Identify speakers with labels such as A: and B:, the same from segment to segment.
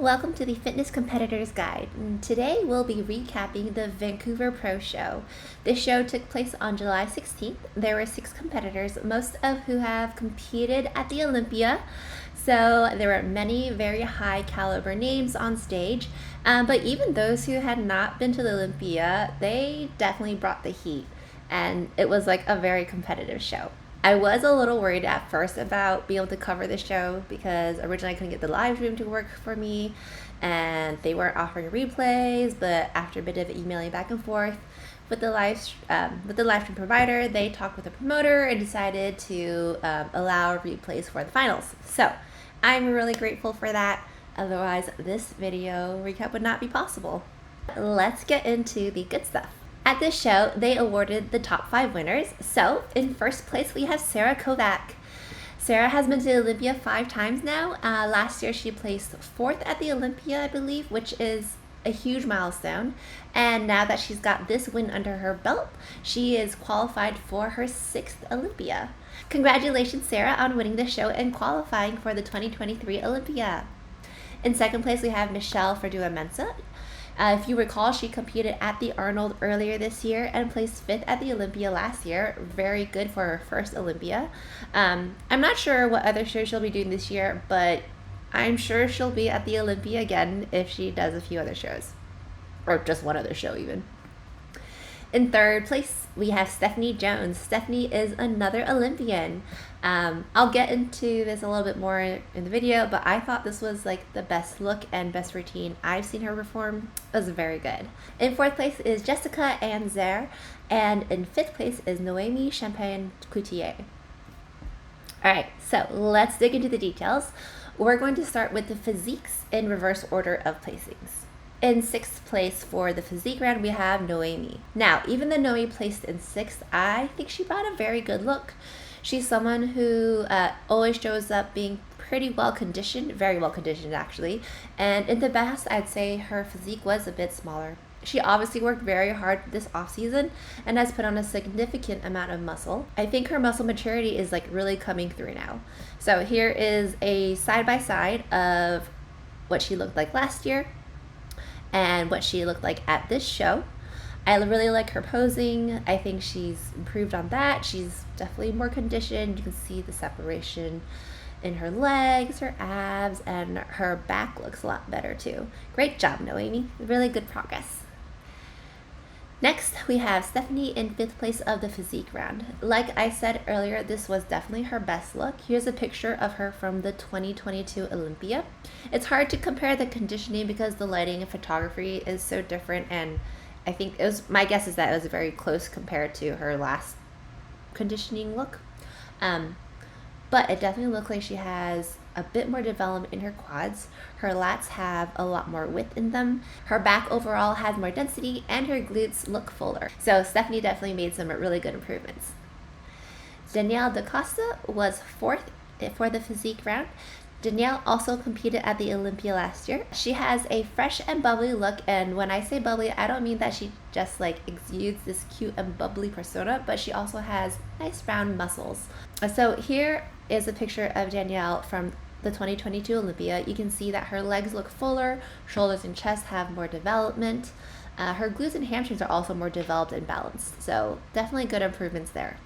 A: Welcome to the Fitness Competitors Guide. Today we'll be recapping the Vancouver Pro Show. This show took place on July 16th. There were 6 competitors, most of who have competed at the Olympia. So there were many very high caliber names on stage, but even those who had not been to the Olympia, they definitely brought the heat, and it was like a very competitive show. I was a little worried at first about being able to cover the show because originally I couldn't get the live stream to work for me and they weren't offering replays, but after a bit of emailing back and forth with the live stream provider, they talked with the promoter and decided to allow replays for the finals. So I'm really grateful for that. Otherwise, this video recap would not be possible. Let's get into the good stuff. At this show, they awarded the top 5 winners. So, in first place, we have Sarah Kovac. Sarah has been to the Olympia 5 times now. Last year, she placed 4th at the Olympia, I believe, which is a huge milestone. And now that she's got this win under her belt, she is qualified for her 6th Olympia. Congratulations, Sarah, on winning the show and qualifying for the 2023 Olympia. In second place, we have Michelle Verdua-Mensah. If you recall, she competed at the Arnold earlier this year and placed 5th at the Olympia last year. Very good for her first Olympia. I'm not sure what other shows she'll be doing this year, but I'm sure she'll be at the Olympia again if she does a few other shows. Or just one other show even. In third place, we have Stephanie Jones. Stephanie is another Olympian. I'll get into this a little bit more in the video, but I thought this was like the best look and best routine I've seen her perform. It was very good. In fourth place is Jessica Anzer, and in fifth place is Noémie Champagne-Coutier. Alright, so let's dig into the details. We're going to start with the physiques in reverse order of placings. In 6th place for the physique round, we have Noémie. Now, even though Noémie placed in 6th, I think she brought a very good look. She's someone who always shows up being pretty well conditioned, very well conditioned actually, and in the past, I'd say her physique was a bit smaller. She obviously worked very hard this off-season and has put on a significant amount of muscle. I think her muscle maturity is like really coming through now. So here is a side-by-side of what she looked like last year and what she looked like at this show. I really like her posing. I think she's improved on that. She's definitely more conditioned. You can see the separation in her legs, her abs, and her back looks a lot better too. Great job, Noémie. Really good progress. Next, we have Stephanie in 5th place of the physique round. Like I said earlier, this was definitely her best look. Here's a picture of her from the 2022 Olympia. It's hard to compare the conditioning because the lighting and photography is so different, and I think my guess is that it was very close compared to her last conditioning look. But it definitely looks like she has a bit more development in her quads. Her lats have a lot more width in them. Her back overall has more density and her glutes look fuller. So Stephanie definitely made some really good improvements. Danielle DaCosta was 4th for the physique round. Danielle also competed at the Olympia last year. She has a fresh and bubbly look, and when I say bubbly, I don't mean that she just like exudes this cute and bubbly persona, but she also has nice round muscles. So here is a picture of Danielle from the 2022 Olympia. You can see that her legs look fuller, shoulders and chest have more development. Her glutes and hamstrings are also more developed and balanced, so definitely good improvements there.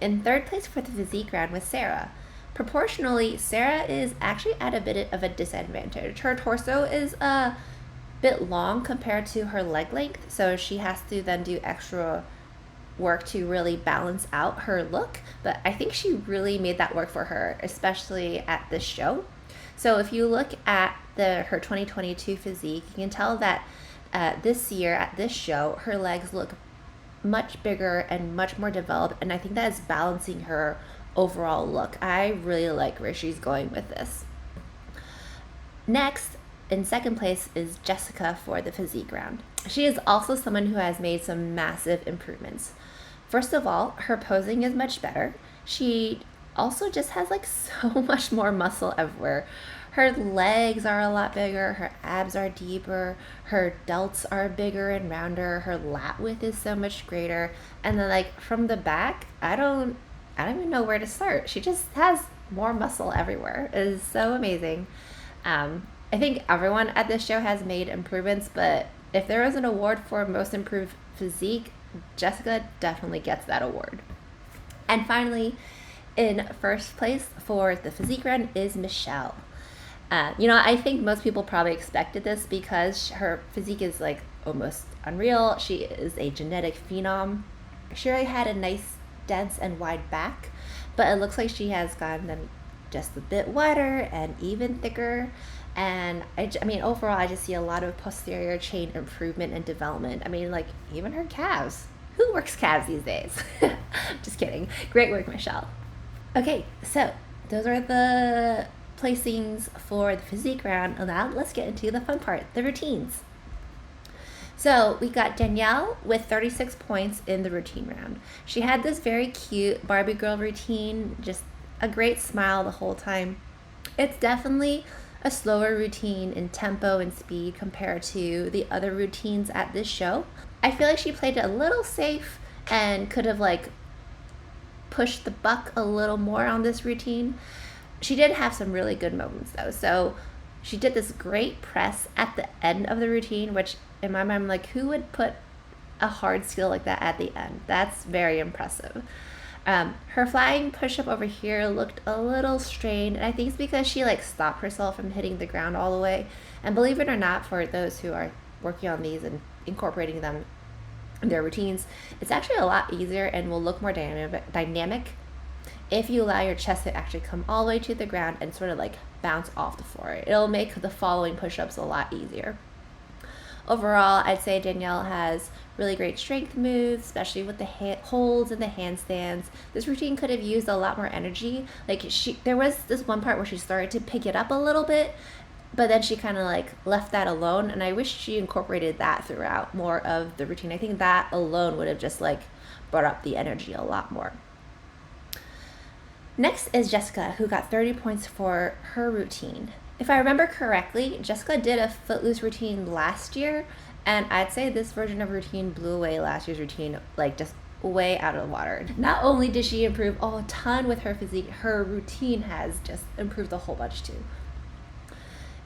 A: In 3rd place for the physique round was Sarah. Proportionally, Sarah is actually at a bit of a disadvantage. Her torso is a bit long compared to her leg length, so she has to then do extra work to really balance out her look, but I think she really made that work for her, especially at this show. So if you look at her 2022 physique, you can tell that this year at this show, her legs look much bigger and much more developed, and I think that is balancing her overall look. I really like where she's going with this. Next, in 2nd place is Jessica for the physique round. She is also someone who has made some massive improvements. First of all, her posing is much better. She also just has like so much more muscle everywhere. Her legs are a lot bigger, her abs are deeper, her delts are bigger and rounder, her lat width is so much greater, and then like from the back, I don't even know where to start. She just has more muscle everywhere. It is so amazing. I think everyone at this show has made improvements, but if there was an award for most improved physique, Jessica definitely gets that award. And finally, in first place for the physique round is Michelle. I think most people probably expected this because her physique is like almost unreal. She is a genetic phenom. She already had a nice, dense, and wide back, but it looks like she has gotten them just a bit wider and even thicker. And overall, I just see a lot of posterior chain improvement and development. I mean, like, even her calves. Who works calves these days? Just kidding. Great work, Michelle. Okay, so those are the placings for the physique round. Now let's get into the fun part, the routines. So we got Danielle with 36 points in the routine round. She had this very cute Barbie girl routine, just a great smile the whole time. It's definitely a slower routine in tempo and speed compared to the other routines at this show. I feel like she played it a little safe and could have pushed the buck a little more on this routine. She did have some really good moments though. So she did this great press at the end of the routine, which in my mind, I'm like, who would put a hard skill like that at the end? That's very impressive. Her flying push-up over here looked a little strained, and I think it's because she stopped herself from hitting the ground all the way. And believe it or not, for those who are working on these and incorporating them in their routines, it's actually a lot easier and will look more dynamic if you allow your chest to actually come all the way to the ground and sort of bounce off the floor. It'll make the following push-ups a lot easier. Overall, I'd say Danielle has really great strength moves, especially with the holds and the handstands. This routine could have used a lot more energy. There was this one part where she started to pick it up a little bit, but then she kind of left that alone, and I wish she incorporated that throughout more of the routine. I think that alone would have just brought up the energy a lot more. Next is Jessica, who got 30 points for her routine. If I remember correctly, Jessica did a footloose routine last year, and I'd say this version of routine blew away last year's routine, just way out of the water. Not only did she improve a ton with her physique, her routine has just improved a whole bunch too.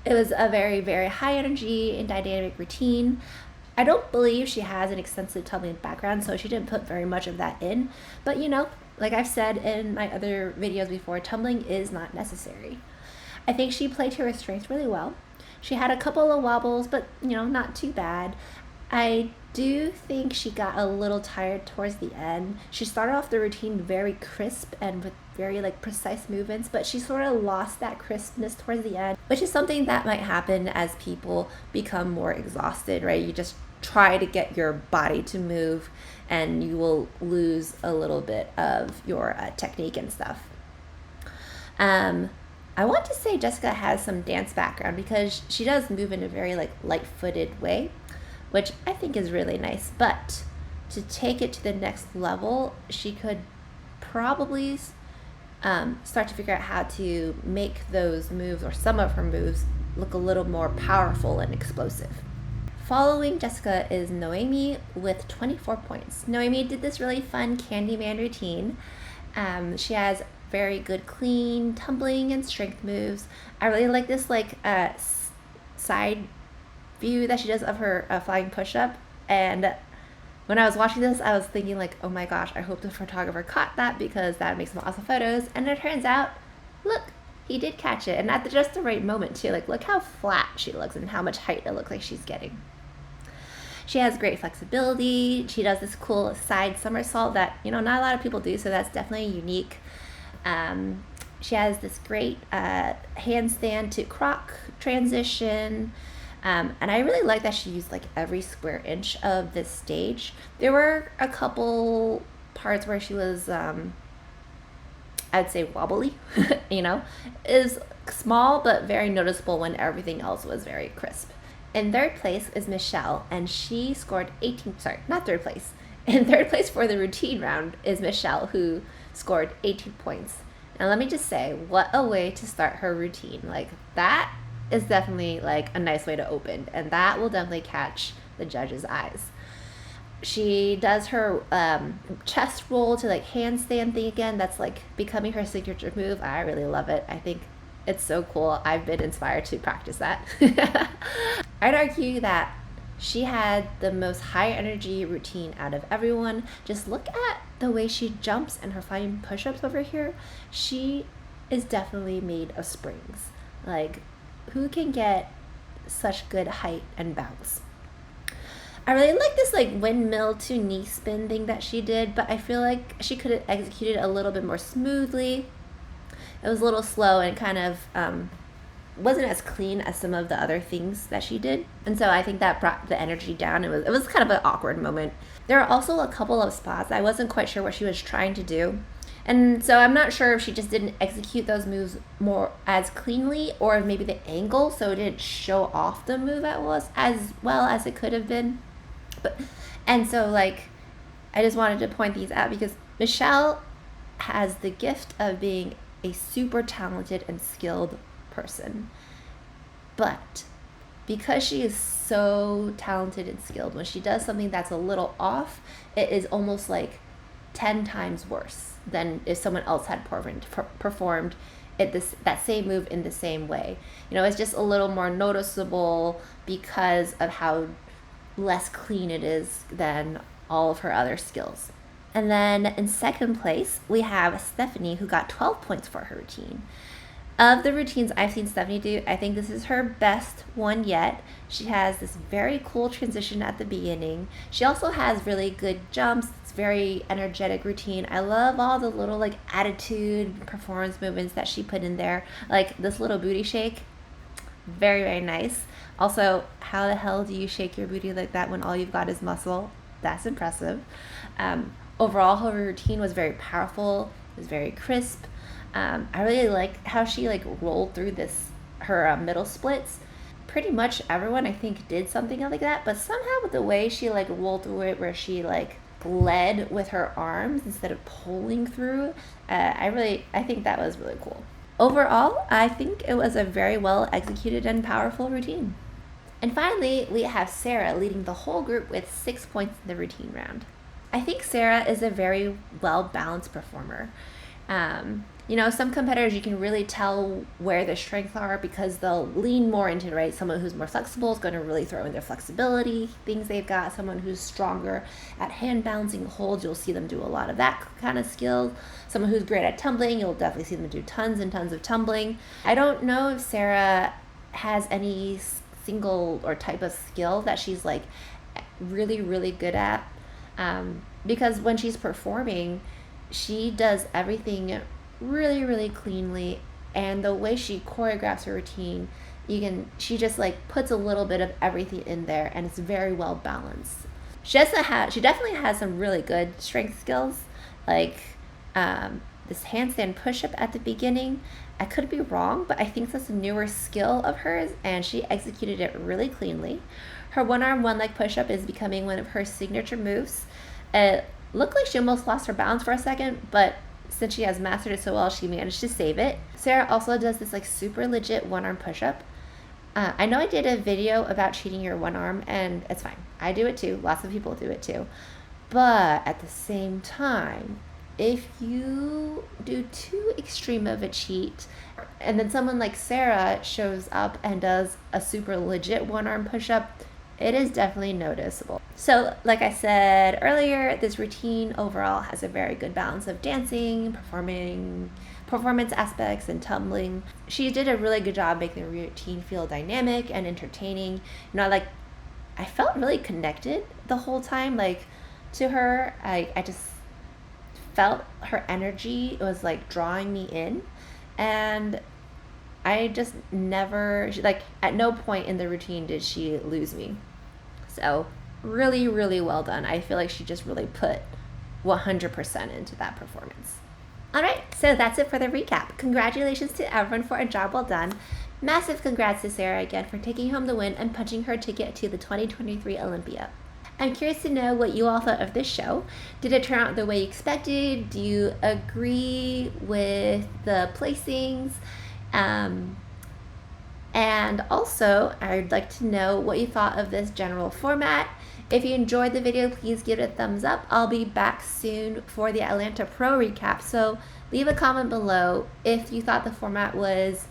A: It was a very, very high energy and dynamic routine. I don't believe she has an extensive tumbling background, so she didn't put very much of that in, but like I've said in my other videos before, tumbling is not necessary. I think she played to her strengths really well. She had a couple of wobbles, but not too bad. I do think she got a little tired towards the end. She started off the routine very crisp and with very precise movements, but she sort of lost that crispness towards the end, which is something that might happen as people become more exhausted, right? You just try to get your body to move and you will lose a little bit of your technique and stuff. I want to say Jessica has some dance background because she does move in a very light-footed way, which I think is really nice. But to take it to the next level, she could probably start to figure out how to make those moves, or some of her moves, look a little more powerful and explosive. Following Jessica is Noemi with 24 points. Noemi did this really fun Candyman routine. She has very good clean tumbling and strength moves. I really like this side view that she does of her flying push-up, and when I was watching this I was thinking oh my gosh, I hope the photographer caught that because that makes some awesome photos. And it turns out, look, he did catch it, and at just the right moment too. Look how flat she looks and how much height it looks like she's getting. She has great flexibility. She does this cool side somersault that not a lot of people do, so that's definitely unique. She has this great handstand to croc transition, and I really like that she used every square inch of this stage. There were a couple parts where she was I'd say wobbly. Is small but very noticeable when everything else was very crisp. In third place is Michelle, and she scored 18, not third place. In third place for the routine round is Michelle, who scored 18 points. Now let me just say, what a way to start her routine. That is definitely a nice way to open, and that will definitely catch the judge's eyes. She does her chest roll to handstand thing again. That's becoming her signature move. I really love it. I think It's so cool. I've been inspired to practice that. I'd argue that she had the most high energy routine out of everyone. Just look at the way she jumps and her flying push-ups over here. She is definitely made of springs. Like, who can get such good height and bounce? I really like this like windmill to knee spin thing that she did, but I feel like she could have executed a little bit more smoothly. It was a little slow and kind of wasn't as clean as some of the other things that she did. And so I think that brought the energy down. It was kind of an awkward moment. There are also a couple of spots I wasn't quite sure what she was trying to do. And so I'm not sure if she just didn't execute those moves more as cleanly, or if maybe the angle so it didn't show off the move as well as it could have been. And so like I just wanted to point these out because Michelle has the gift of being a super talented and skilled person. But because she is so talented and skilled, when she does something that's a little off, it is almost like 10 times worse than if someone else had performed that same move in the same way. You know, it's just a little more noticeable because of how less clean it is than all of her other skills. And then in second place, we have Stephanie, who got 12 points for her routine. Of the routines I've seen Stephanie do, I think this is her best one yet. She has this very cool transition at the beginning. She also has really good jumps. It's very energetic routine. I love all the little like attitude performance movements that she put in there. Like this little booty shake. Very, very nice. Also, how the hell do you shake your booty like that when all you've got is muscle? That's impressive. Overall, her routine was very powerful. It was very crisp. I really like how she like rolled through her middle splits. Pretty much everyone I think did something like that, but somehow with the way she like rolled through it, where she like led with her arms instead of pulling through, I think that was really cool. Overall, I think it was a very well executed and powerful routine. And finally, we have Sarah leading the whole group with 6 points in the routine round. I think Sarah is a very well-balanced performer. You know, some competitors, you can really tell where their strengths are because they'll lean more into it, right? Someone who's more flexible is going to really throw in their flexibility, things they've got. Someone who's stronger at hand balancing holds, you'll see them do a lot of that kind of skill. Someone who's great at tumbling, you'll definitely see them do tons and tons of tumbling. I don't know if Sarah has any single or type of skill that she's like really, really good at. Because when she's performing, she does everything really, really cleanly, and the way she choreographs her routine, she just like puts a little bit of everything in there, and it's very well balanced. She definitely has some really good strength skills, like this handstand push-up at the beginning. I could be wrong, but I think that's a newer skill of hers, and she executed it really cleanly. Her one-arm, one-leg push-up is becoming one of her signature moves. It looked like she almost lost her balance for a second, but since she has mastered it so well, she managed to save it. Sarah also does this like super legit one-arm push-up. I know I did a video about cheating your one arm, and it's fine. I do it too. Lots of people do it too. But at the same time, if you do too extreme of a cheat, and then someone like Sarah shows up and does a super legit one-arm push-up, it is definitely noticeable. So like I said earlier, this routine overall has a very good balance of dancing, performance aspects, and tumbling. She did a really good job making the routine feel dynamic and entertaining. You know, like I felt really connected the whole time, like to her. I just felt her energy was like drawing me in, and I just never, like at no point in the routine did she lose me. So really, really well done. I feel like she just really put 100% into that performance. All right, so that's it for the recap. Congratulations to everyone for a job well done. Massive congrats to Sarah again for taking home the win and punching her ticket to the 2023 Olympia. I'm curious to know what you all thought of this show. Did it turn out the way you expected? Do you agree with the placings? And also, I'd like to know what you thought of this general format. If you enjoyed the video, please give it a thumbs up. I'll be back soon for the Atlanta Pro recap, so leave a comment below if you thought the format was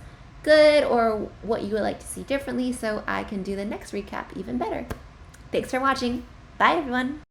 A: good or what you would like to see differently so I can do the next recap even better. Thanks for watching. Bye, everyone.